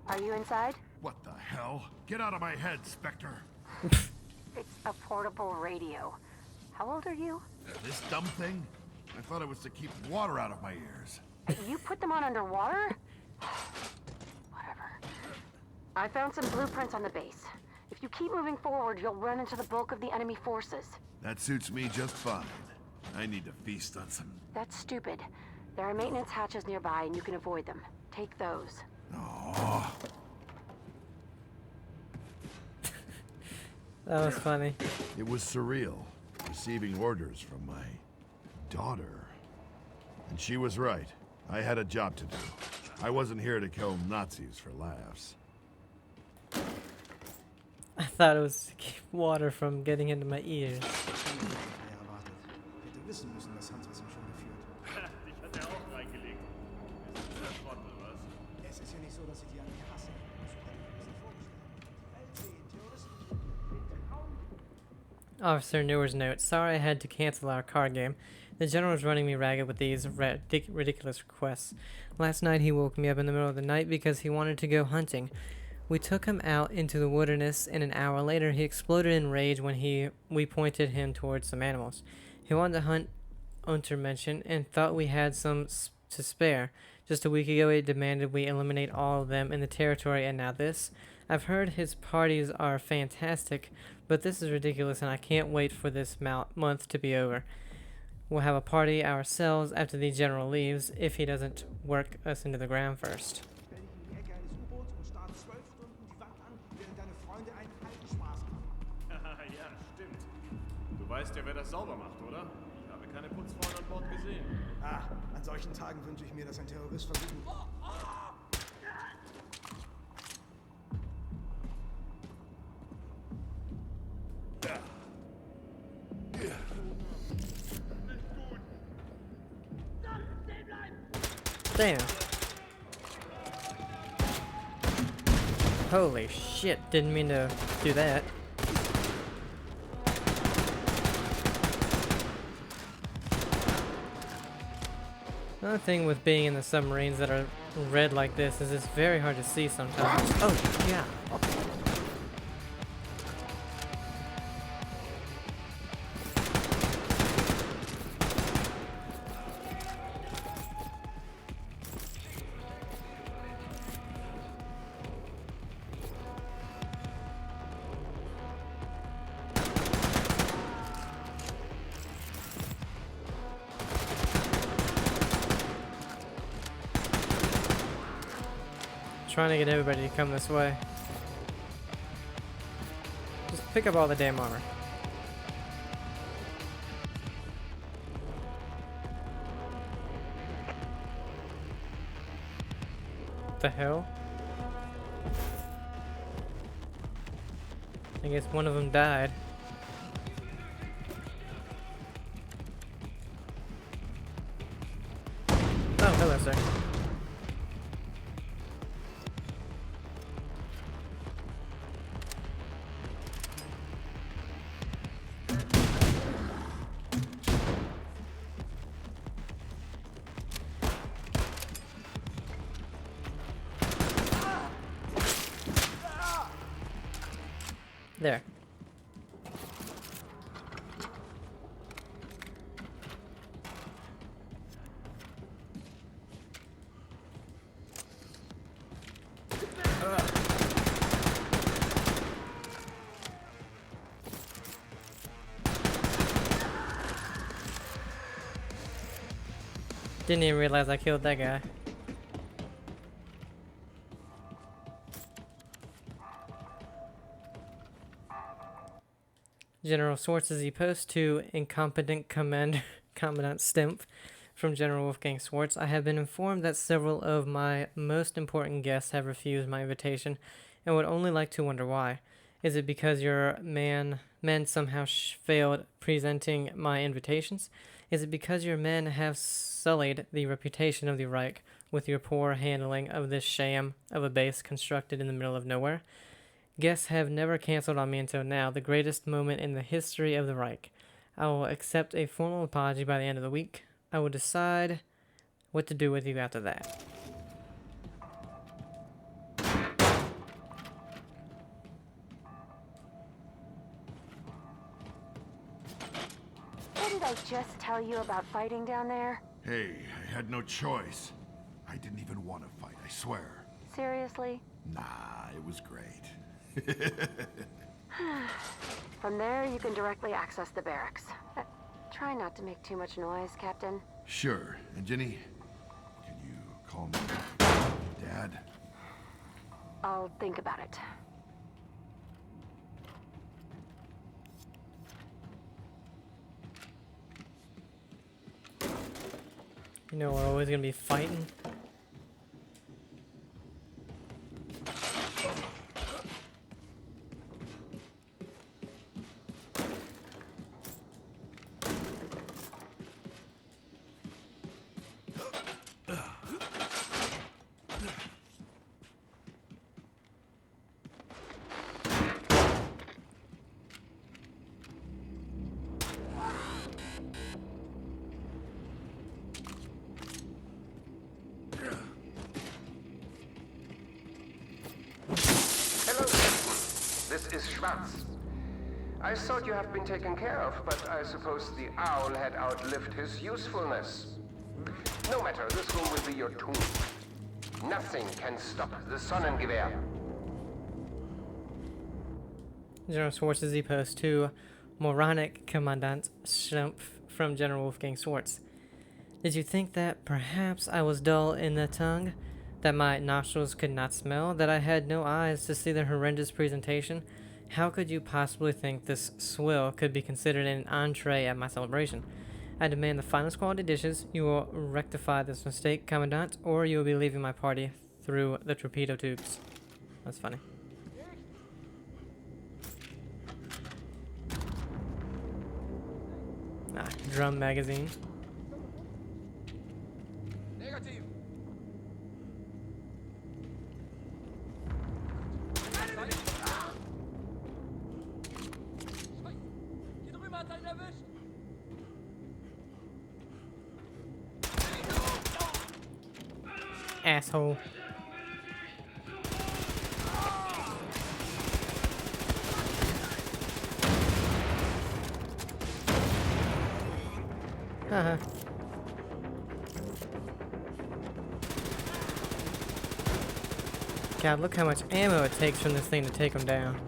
Are you inside? What the hell? Get out of my head, Spectre. It's a portable radio. How old are you? This dumb thing? I thought it was to keep water out of my ears. You put them on underwater? Whatever. I found some blueprints on the base. If you keep moving forward, you'll run into the bulk of the enemy forces. That suits me just fine. I need to feast on some... That's stupid. There are maintenance hatches nearby and you can avoid them. Take those. Oh. That was funny. It was surreal, receiving orders from my daughter. And she was right. I had a job to do. I wasn't here to kill Nazis for laughs. I thought it was to keep water from getting into my ears. erwartet. Hätte wissen müssen, dass Hans was ihm schon geführt. Dich hat er auch reingelegt. Ist ein Trottel, was? Es ist ja nicht so, dass ich die an mich hasse. So hätte ich mir das vorgestellt. Die Welt sehen, Terroristen. Officer Newer's note. Sorry I had to cancel our card game. The general was running me ragged with these ridiculous requests. Last night he woke me up in the middle of the night because he wanted to go hunting. We took him out into the wilderness, and an hour later he exploded in rage when we pointed him towards some animals. He wanted to hunt Untermenschen and thought we had some to spare. Just a week ago he demanded we eliminate all of them in the territory, and now this. I've heard his parties are fantastic, but this is ridiculous and I can't wait for this month to be over. We'll have a party ourselves after the general leaves, if he doesn't work us into the ground first. Stell dich in die Ecke eines U-Boots und starr 12 Stunden die Wand an, während deine Freunde einen kalten Spaß haben. Ja, stimmt. Du weißt ja, wer das sauber macht, oder? Ich habe keine Putzfrauen an Bord gesehen. Ah, an solchen Tagen wünsche ich mir, dass ein Terrorist versucht. Damn. Holy shit, didn't mean to do that. Another thing with being in the submarines that are red like this is it's very hard to see sometimes. Oh, yeah. Trying to get everybody to come this way. Just pick up all the damn armor. What the hell? I guess one of them died. Oh, hello, sir. Didn't even realize I killed that guy. General Swartz is opposed to incompetent Commandant Stimpf from General Wolfgang Swartz. I have been informed that several of my most important guests have refused my invitation and would only like to wonder why. Is it because your men somehow failed presenting my invitations? Is it because your men have sullied the reputation of the Reich with your poor handling of this sham of a base constructed in the middle of nowhere? Guests have never canceled on me until now, the greatest moment in the history of the Reich. I will accept a formal apology by the end of the week. I will decide what to do with you after that. Didn't I just tell you about fighting down there? Hey, I had no choice. I didn't even want to fight, I swear. Seriously? Nah, it was great. From there, you can directly access the barracks. Try not to make too much noise, Captain. Sure. And Jenny, can you call me Dad? I'll think about it. You know we're always gonna be fighting. Hello. This is Schwartz. I thought you have been taken care of, but I suppose the owl had outlived his usefulness. No matter, this room will be your tomb. Nothing can stop the Sonnengewehr. General Swartz is opposed to moronic Commandant Stumpf from General Wolfgang Swartz. Did you think that perhaps I was dull in the tongue? That my nostrils could not smell? That I had no eyes to see the horrendous presentation? How could you possibly think this swill could be considered an entree at my celebration? I demand the finest quality dishes. You will rectify this mistake, Commandant, or you will be leaving my party through the torpedo tubes. That's funny. Ah, drum magazine. Negativ. Hier drüben hat einen erwischt. Asshole. Haha. God, look how much ammo it takes from this thing to take him down.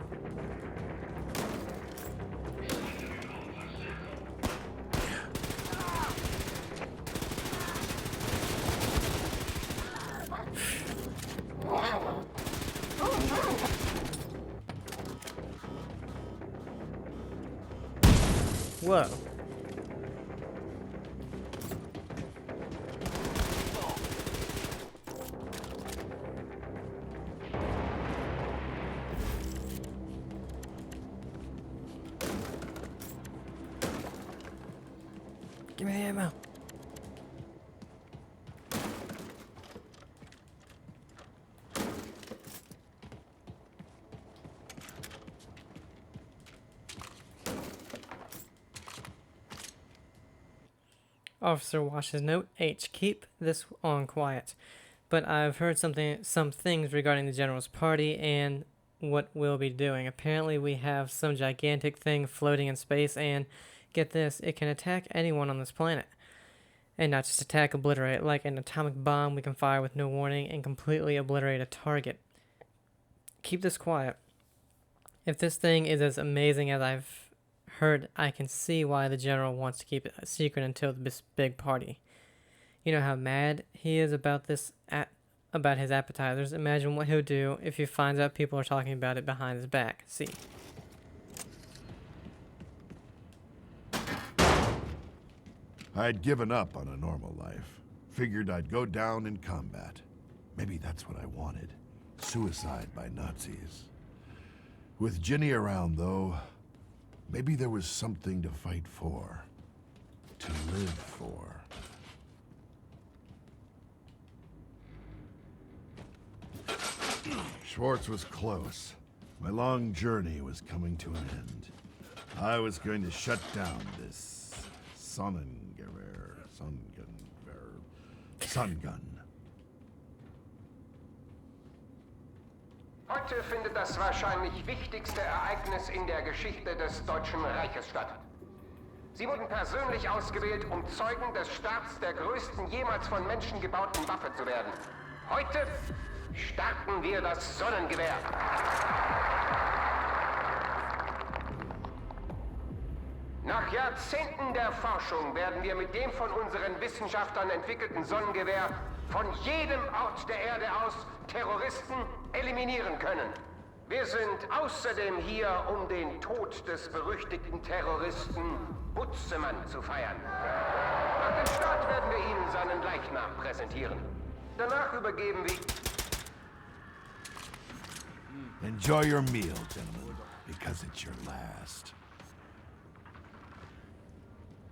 Whoa. Give me the ammo. Officer Wash's note, H. Keep this on quiet. But I've heard some things regarding the General's party and what we'll be doing. Apparently we have some gigantic thing floating in space and, get this, it can attack anyone on this planet. And not just attack, obliterate. Like an atomic bomb we can fire with no warning and completely obliterate a target. Keep this quiet. If this thing is as amazing as I've heard, I can see why the General wants to keep it a secret until this big party. You know how mad he is about about his appetizers. Imagine what he'll do if he finds out people are talking about it behind his back. See. I'd given up on a normal life. Figured I'd go down in combat. Maybe that's what I wanted. Suicide by Nazis. With Ginny around, though, maybe there was something to fight for. To live for. Schwartz was close. My long journey was coming to an end. I was going to shut down this Sun Gun. Heute findet das wahrscheinlich wichtigste Ereignis in der Geschichte des Deutschen Reiches statt. Sie wurden persönlich ausgewählt, um Zeugen des Starts der größten jemals von Menschen gebauten Waffe zu werden. Heute starten wir das Sonnengewehr. Nach Jahrzehnten der Forschung werden wir mit dem von unseren Wissenschaftlern entwickelten Sonnengewehr von jedem Ort der Erde aus Terroristen eliminieren können. Wir sind außerdem hier, um den Tod des berüchtigten Terroristen Butzemann zu feiern. Nach dem Start werden wir Ihnen seinen Leichnam präsentieren. Danach übergeben wir... Enjoy your meal, gentlemen, because it's your last.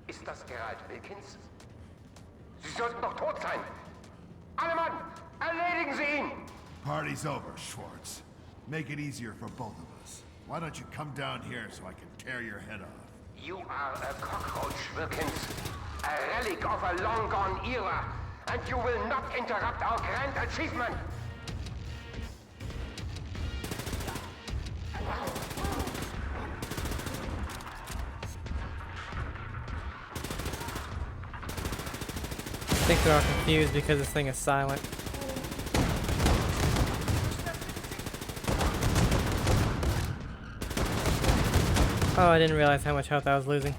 Ist das Gerald Wilkins? Sie sollten doch tot sein! Alle Mann, erledigen Sie ihn! Party's over, Schwartz. Make it easier for both of us. Why don't you come down here so I can tear your head off? You are a cockroach, Wilkins. A relic of a long-gone era. And you will not interrupt our grand achievement. I think they're all confused because this thing is silent. Oh, I didn't realize how much health I was losing.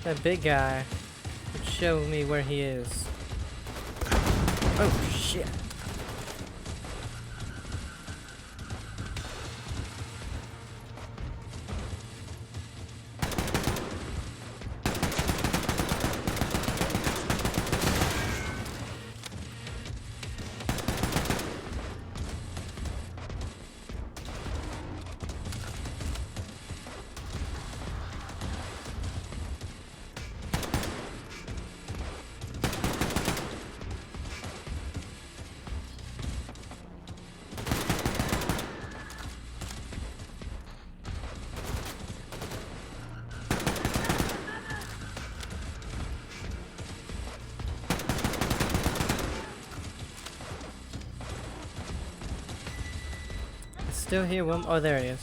That big guy would show me where he is. Oh shit. Still here, one. Oh, there he is.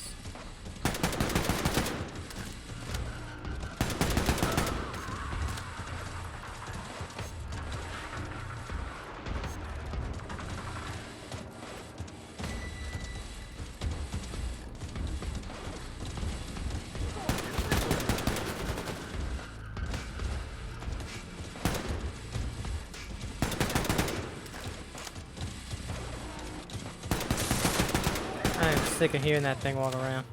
I'm sick of hearing that thing walk around.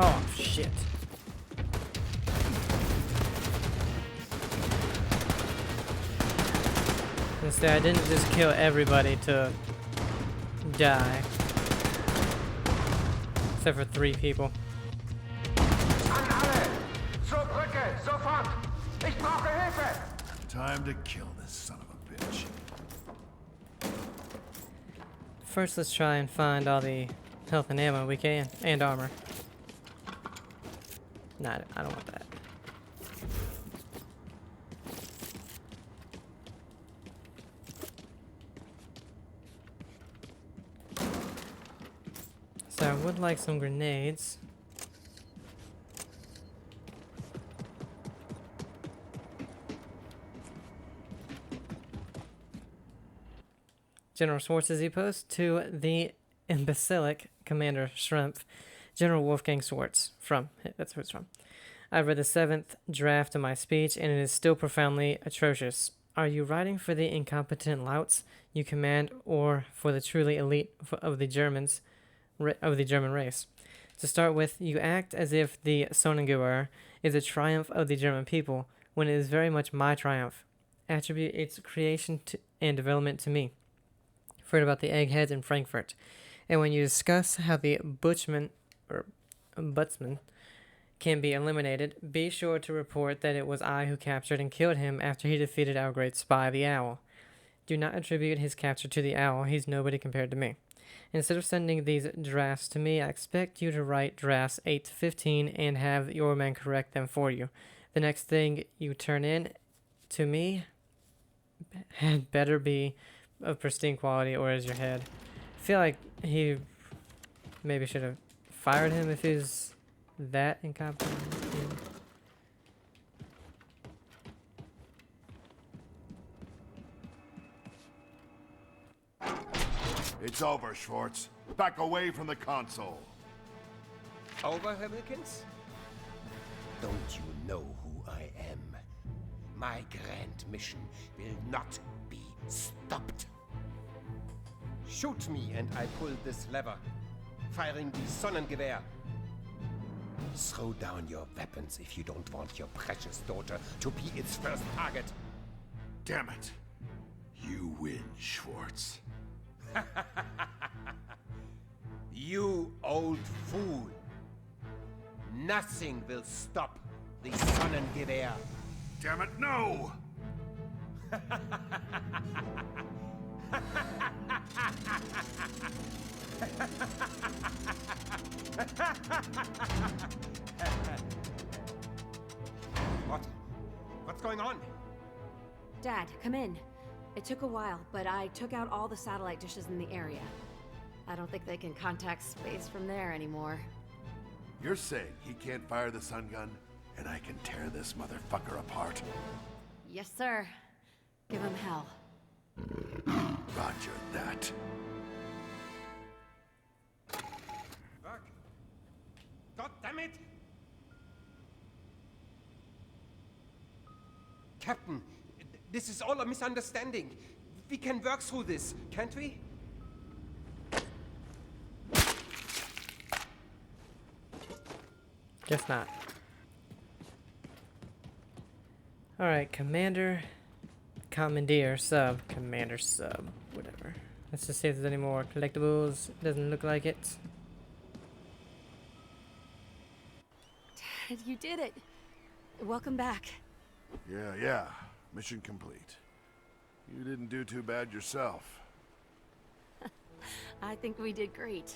Oh, shit. Instead, I didn't just kill everybody to die. Except for 3 people. An alle Ich brauche Hilfe! Time to kill this son of a bitch. First, let's try and find all the health and ammo we can, and armor. Nah, I don't want that. So I would like some grenades. General Schwartz's e-post to the imbecilic Commander Shrimp, General Wolfgang Schwartz. That's who it's from. I've read the 7th draft of my speech, and it is still profoundly atrocious. Are you writing for the incompetent louts you command, or for the truly elite of the German race? To start with, you act as if the Sonnengewehr is a triumph of the German people, when it is very much my triumph. Attribute its creation and development to me. Heard about the eggheads in Frankfurt. And when you discuss how the Butchman can be eliminated, be sure to report that it was I who captured and killed him after he defeated our great spy, the Owl. Do not attribute his capture to the Owl. He's nobody compared to me. Instead of sending these drafts to me, I expect you to write drafts 8 to 15 and have your men correct them for you. The next thing you turn in to me had better be of pristine quality, or is your head. I feel like he maybe should have fired him if he's that incompetent. It's over, Schwartz. Back away from the console. Over, Herr Wilkins? Don't you know who I am? My grand mission will not be stopped. Shoot me and I pull this lever, firing the Sonnengewehr. Throw down your weapons if you don't want your precious daughter to be its first target. Damn it. You win, Schwartz. You old fool. Nothing will stop the Sonnengewehr. Damn it, no! What's going on? Dad, come in. It took a while, but I took out all the satellite dishes in the area. I don't think they can contact space from there anymore. You're saying he can't fire the sun gun, and I can tear this motherfucker apart? Yes, sir. Give him hell. Roger that. Fuck. God damn it! Captain, this is all a misunderstanding. We can work through this, can't we? Guess not. Alright, Commander, Commandeer, Sub, Commander, Sub, whatever. Let's just see if there's any more collectibles. Doesn't look like it. Dad, you did it. Welcome back. Yeah. Mission complete. You didn't do too bad yourself. I think we did great.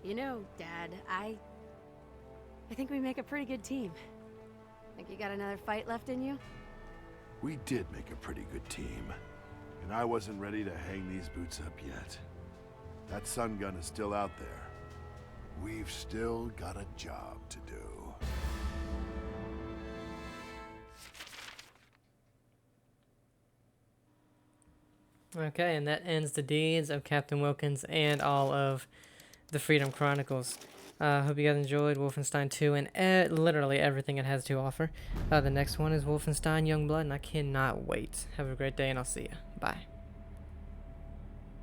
You know, Dad, I think we make a pretty good team. Think you got another fight left in you? We did make a pretty good team. And I wasn't ready to hang these boots up yet. That sun gun is still out there. We've still got a job to do. Okay, and that ends the deeds of Captain Wilkins and all of the Freedom Chronicles. Hope you guys enjoyed Wolfenstein 2 and literally everything it has to offer. The next one is Wolfenstein Youngblood, and I cannot wait. Have a great day, and I'll see you. Bye.